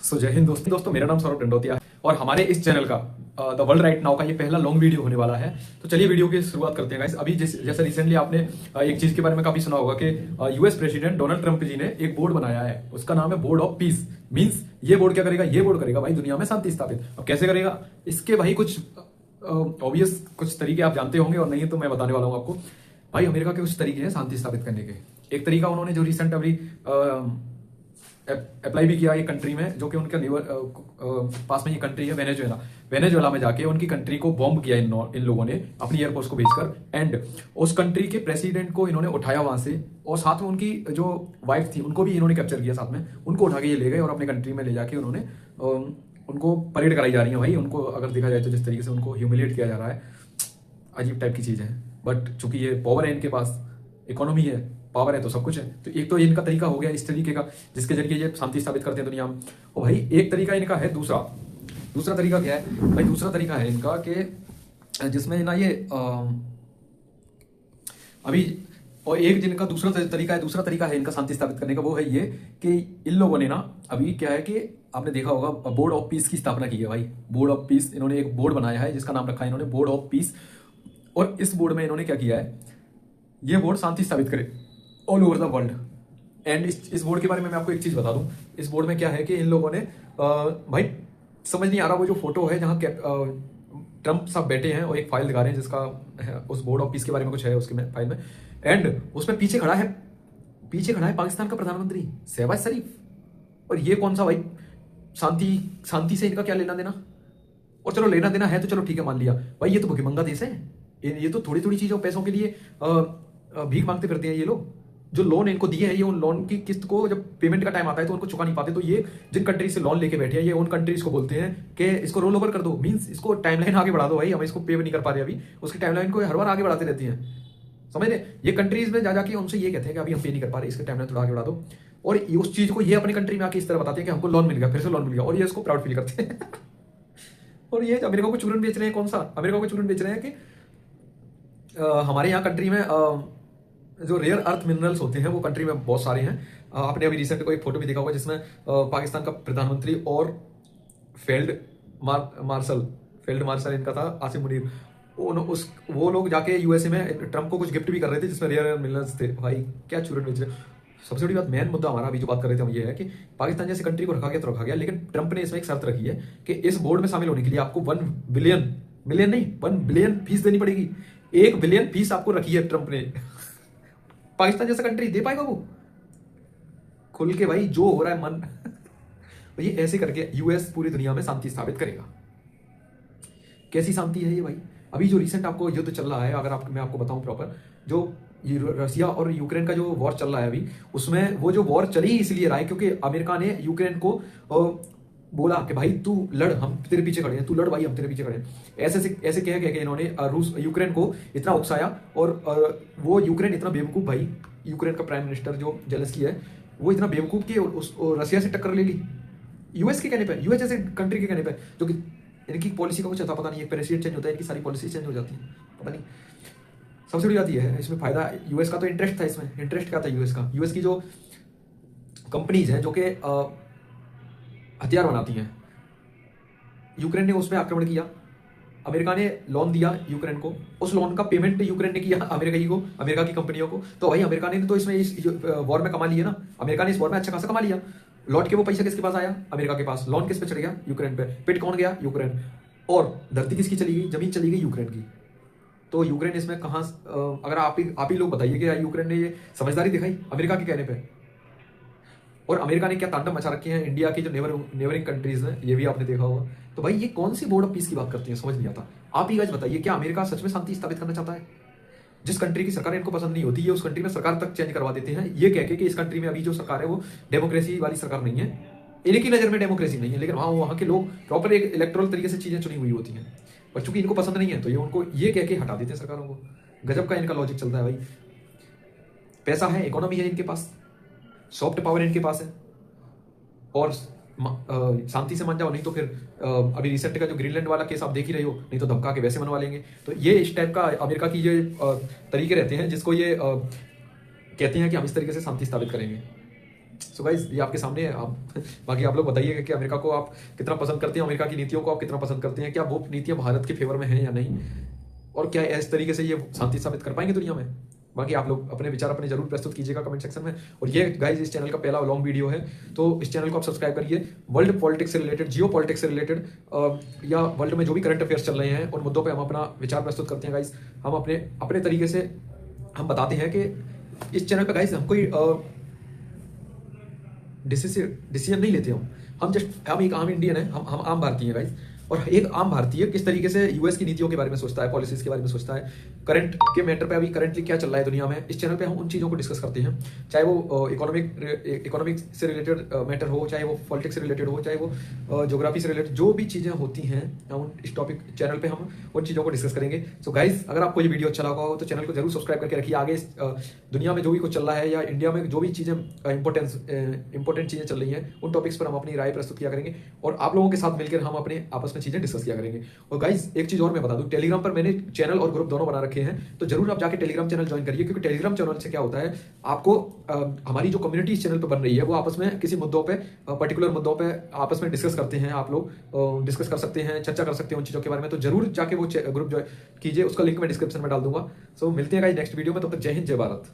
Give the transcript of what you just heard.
जय हिंद दोस्तों, मेरा नाम सौरभ डंडोतिया है और हमारे इस चैनल का द वर्ल्ड राइट नाउ का ये पहला लॉन्ग वीडियो होने वाला है। तो चलिए वीडियो की शुरुआत करते हैं गाइस। अभी जैसे रिसेंटली आपने एक चीज के बारे में काफी सुना होगा कि यूएस प्रेसिडेंट डोनाल्ड ट्रंप जी ने एक बोर्ड बनाया है, उसका नाम है बोर्ड ऑफ पीस। मींस ये बोर्ड क्या करेगा? ये बोर्ड करेगा भाई दुनिया में शांति स्थापित। अब कैसे करेगा इसके भाई कुछ ऑब्वियस कुछ तरीके आप जानते होंगे, और नहीं तो मैं बताने वाला हूँ आपको। भाई अमेरिका के कुछ तरीके हैं शांति स्थापित करने के। एक तरीका उन्होंने जो रिसेंट अभी अप्लाई भी किया एक कंट्री में, जो कि उनका पास में ये कंट्री है वेनेजुएला में जाके उनकी कंट्री को बॉम्ब किया इन लोगों ने अपनी एयरफोर्स को भेजकर। एंड उस कंट्री के प्रेसिडेंट को इन्होंने उठाया वहां से, और साथ में उनकी जो वाइफ थी उनको भी इन्होंने कैप्चर किया साथ में। उनको उठा के ये ले गए और अपने कंट्री में ले जाके उन्होंने उनको परेड कराई जा रही है। भाई उनको अगर देखा जाए तो जिस तरीके से उनको ह्यूमिलेट किया जा रहा है, अजीब टाइप की चीज है। बट चूंकि ये पावर है इनके पास, इकोनॉमी है, पावर है, तो सब कुछ है। तो एक तो इनका तरीका हो गया इस तरीके का जिसके जरिए ये शांति स्थापित करते हैं दुनिया में। और भाई एक तरीका इनका है दूसरा तरीका क्या है भाई? दूसरा तरीका है इनका कि जिसमें ना ये अभी, और एक जिनका दूसरा तरीका है इनका शांति स्थापित करने का, वो है ये कि इन लोगों ने ना अभी क्या है कि आपने देखा होगा बोर्ड ऑफ पीस की स्थापना की है भाई। बोर्ड ऑफ पीस, इन्होंने एक बोर्ड बनाया है जिसका नाम रखा है इन्होंने बोर्ड ऑफ पीस। और इस बोर्ड में इन्होंने क्या किया है, ये बोर्ड शांति स्थापित करे all over the world. And इस बोर्ड के बारे में मैं आपको एक चीज बता दूं। इस बोर्ड में क्या है कि इन लोगों ने भाई समझ नहीं आ रहा, वो जो फोटो है जहां ट्रंप साहब बैठे हैं और एक फाइल दिखा रहे हैं जिसका है, उस बोर्ड ऑफ पीस के बारे में कुछ है उसके में फाइल में। एंड उसमें पीछे खड़ा है पाकिस्तान का प्रधानमंत्री शहबाज शरीफ। और ये कौन सा भाई शांति से इनका क्या लेना देना? और चलो लेना देना है तो चलो ठीक है, मान लिया भाई, ये तो भुखमंगा देश है। ये तो थोड़ी थोड़ी चीजों पैसों के लिए भीख मांगते फिरते हैं ये लोग। जो लोन इनको दिए हैं, ये उन लोन की किस्त को जब पेमेंट का टाइम आता है तो उनको चुका नहीं पाते। तो ये जिन कंट्री से लोन लेके बैठे हैं, ये उन कंट्रीज को बोलते हैं कि इसको रोल ओवर कर दो, मींस इसको टाइमलाइन आगे बढ़ा दो। भाई हम इसको पे नहीं कर पा रहे अभी, उसकी टाइमलाइन को हर बार आगे बढ़ाते रहती हैं, समझ रहे? ये कंट्रीज में जा जाके उनसे ये कहते हैं कि अभी हम पे नहीं कर पा रहे, इसके टाइमलाइन थोड़ा आगे बढ़ा दो। और उस चीज को ये अपनी कंट्री में आके इस तरह बताते हैं कि हमको लोन मिल गया, फिर से लोन मिल गया, और ये इसको प्राउड फील करते हैं। और ये अमेरिका को चूरन बेच रहे हैं। कौन सा अमेरिका को चूरन बेच रहे हैं कि हमारे यहाँ कंट्री में जो रेयर अर्थ मिनरल्स होते हैं वो कंट्री में बहुत सारे हैं। आपने अभी रिसेंट को एक फोटो भी देखा होगा जिसमें पाकिस्तान का प्रधानमंत्री और फील्ड मार्शल इनका था आसिम मुनीर, वो लोग जाके यूएसए में ट्रंप को कुछ गिफ्ट भी कर रहे थे जिसमें रेयर मिनरल्स थे। भाई क्या चूरन बेच रहे। सबसे बड़ी बात, मेन मुद्दा हमारा अभी जो बात कर रहे थे हम, ये है कि पाकिस्तान जैसी कंट्री को रखा गया तो रखा गया, लेकिन ट्रंप ने इसमें एक शर्त रखी है कि इस बोर्ड में शामिल होने के लिए आपको 1 बिलियन फीस देनी पड़ेगी। 1 बिलियन फीस आपको रखी है ट्रंप ने। पाकिस्तान जैसा कंट्री दे पाएगा वो? खुल के भाई जो हो रहा है मन ये ऐसे करके यूएस पूरी दुनिया में शांति स्थापित करेगा। कैसी शांति है ये भाई? अभी जो रिसेंट आपको युद्ध चल रहा है, अगर मैं आपको बताऊं प्रॉपर, जो रसिया और यूक्रेन का जो वॉर चल रहा है अभी, उसमें वो जो वॉर चली इसलिए रहा है क्योंकि अमेरिका ने यूक्रेन को बोला कि भाई तू लड़, हम तेरे पीछे खड़े हैं, तू लड़ भाई, हम तेरे पीछे खड़े हैं। ऐसे कह के इन्होंने यूक्रेन को इतना उकसाया, और वो यूक्रेन इतना बेवकूफ, भाई यूक्रेन का प्राइम मिनिस्टर जो जेलेंस्की है वो इतना बेवकूफ कि रसिया से टक्कर ले ली यूएस के कहने पे, यूएस जैसे कंट्री के कहने पे, जो कि इनकी पॉलिसी का कुछ आता पता नहीं। एक प्रेसिडेंट चेंज होता है, इनकी सारी पॉलिसी चेंज हो जाती है, पता नहीं। सबसे बड़ी बात यह है इसमें फायदा, यूएस का तो इंटरेस्ट था इसमें। इंटरेस्ट क्या था यूएस की जो कंपनीज हैं जो कि हथियार बनाती हैं, यूक्रेन ने उस पर आक्रमण किया। अमेरिका ने लोन दिया यूक्रेन को, उस लोन का पेमेंट यूक्रेन ने किया अमेरिका की कंपनियों को। तो भाई अमेरिका ने तो इसमें इस वॉर में कमा लिया ना, अमेरिका ने इस वॉर में अच्छा खासा कमा लिया। लौट के वो पैसा किसके पास आया? अमेरिका के पास। लोन किस पे चढ़ गया? यूक्रेन पे। पिट कौन गया? यूक्रेन। और धरती किसकी चली गई? जमीन चली गई यूक्रेन की। तो यूक्रेन इसमें कहां, अगर आप ही लोग बताइए कि यूक्रेन ने ये समझदारी दिखाई अमेरिका के कहने पे? और अमेरिका ने क्या तांडव मचा रखे हैं इंडिया की जो नेबरिंग कंट्रीज हैं, ये भी आपने देखा होगा। तो भाई ये कौन सी बोर्ड ऑफ पीस की बात करती है, समझ नहीं आता। आप ही गाइस बताइए, क्या अमेरिका सच में शांति स्थापित करना चाहता है? जिस कंट्री की सरकार इनको पसंद नहीं होती है उस कंट्री में सरकार तक चेंज करवा देते हैं, ये कह के कि इस कंट्री में अभी जो सरकार है वो डेमोक्रेसी वाली सरकार नहीं है। इनकी नजर में डेमोक्रेसी नहीं है, लेकिन वहां के लोग प्रॉपर एक इलेक्टोरल तरीके से चीजें चुनी हुई होती हैं, पर चूंकि इनको पसंद नहीं है तो ये उनको ये कह के हटा देते हैं सरकारों को। गजब का इनका लॉजिक चलता है भाई। पैसा है, इकोनॉमी है इनके पास, सॉफ्ट पावर इनके पास है, और शांति से मान जाओ, नहीं तो फिर अभी रिसेंट का जो ग्रीनलैंड वाला केस आप देख ही रहे हो, नहीं तो धमका के वैसे मनवा लेंगे। तो ये इस टाइप का अमेरिका की ये तरीके रहते हैं जिसको ये कहते हैं कि हम इस तरीके से शांति स्थापित करेंगे। सो गाइज ये आपके सामने है। आप बाकी आप लोग बताइएगा कि अमेरिका को आप कितना पसंद करते हैं, अमेरिका की नीतियों को आप कितना पसंद करते हैं, क्या वो नीतियां भारत के फेवर में हैं या नहीं, और क्या इस तरीके से ये शांति स्थापित कर पाएंगे दुनिया में। बाकी आप लोग अपने विचार अपने जरूर प्रस्तुत कीजिएगा कमेंट सेक्शन में। और ये गाइज इस चैनल का पहला लॉन्ग वीडियो है, तो इस चैनल को आप सब्सक्राइब करिए। वर्ल्ड पॉलिटिक्स से रिलेटेड, जियो पॉलिटिक्स से रिलेटेड या वर्ल्ड में जो भी करंट अफेयर्स चल रहे हैं उन मुद्दों पे हम अपना विचार प्रस्तुत करते हैं गाइज। हम अपने अपने तरीके से हम बताते हैं कि इस चैनल पर गाइज हम कोई डिसीजन नहीं लेते हम एक आम इंडियन है, हम आम भारतीय हैं गाइज। और एक आम भारतीय किस तरीके से यूएस की नीतियों के बारे में सोचता है, पॉलिसीज के बारे में सोचता है, करंट के मैटर पे अभी करंटली क्या चल रहा है दुनिया में, इस चैनल पे हम उन चीज़ों को डिस्कस करते हैं। चाहे वो इकोनॉमिक से रिलेटेड मैटर हो, चाहे वो पॉलिटिक्स से रिलेटेड हो, चाहे वो ज्योग्राफी से रिलेटेड जो भी चीज़ें होती हैं, हम इस टॉपिक चैनल पे हम उन चीज़ों को डिस्कस करेंगे। सो गाइज अगर आपको ये वीडियो अच्छा लगा हो तो चैनल को जरूर सब्सक्राइब करके रखिए। आगे दुनिया में जो भी कुछ चल रहा है या इंडिया में जो भी चीज़ें इंपॉर्टेंट चीज़ें चल रही हैं उन टॉपिक्स पर हम अपनी राय प्रस्तुत किया करेंगे और आप लोगों के साथ मिलकर हम अपने आपस में चीज़ें डिस्कस किया करेंगे। और गाइज एक चीज और मैं बता दूं, टेलीग्राम पर मैंने चैनल और ग्रुप दोनों बना रखे हैं, तो जरूर आप जाके टेलीग्राम चैनल ज्वाइन करिए। क्योंकि टेलीग्राम चैनल से क्या होता है, आपको हमारी जो कम्युनिटी इस चैनल पर बन रही है वो आपस में किसी मुद्दों पे, पर्टिकुलर मुद्दों पे आपस में डिस्कस करते हैं। आप लोग डिस्कस कर सकते हैं, चर्चा कर सकते हैं उन चीजों के बारे में। तो जरूर जाके वो ग्रुप ज्वाइन कीजिए, उसका लिंक मैं डिस्क्रिप्शन में डाल दूंगा। सो मिलते हैं गाइज नेक्स्ट वीडियो में, तब तक जय हिंद जय भारत।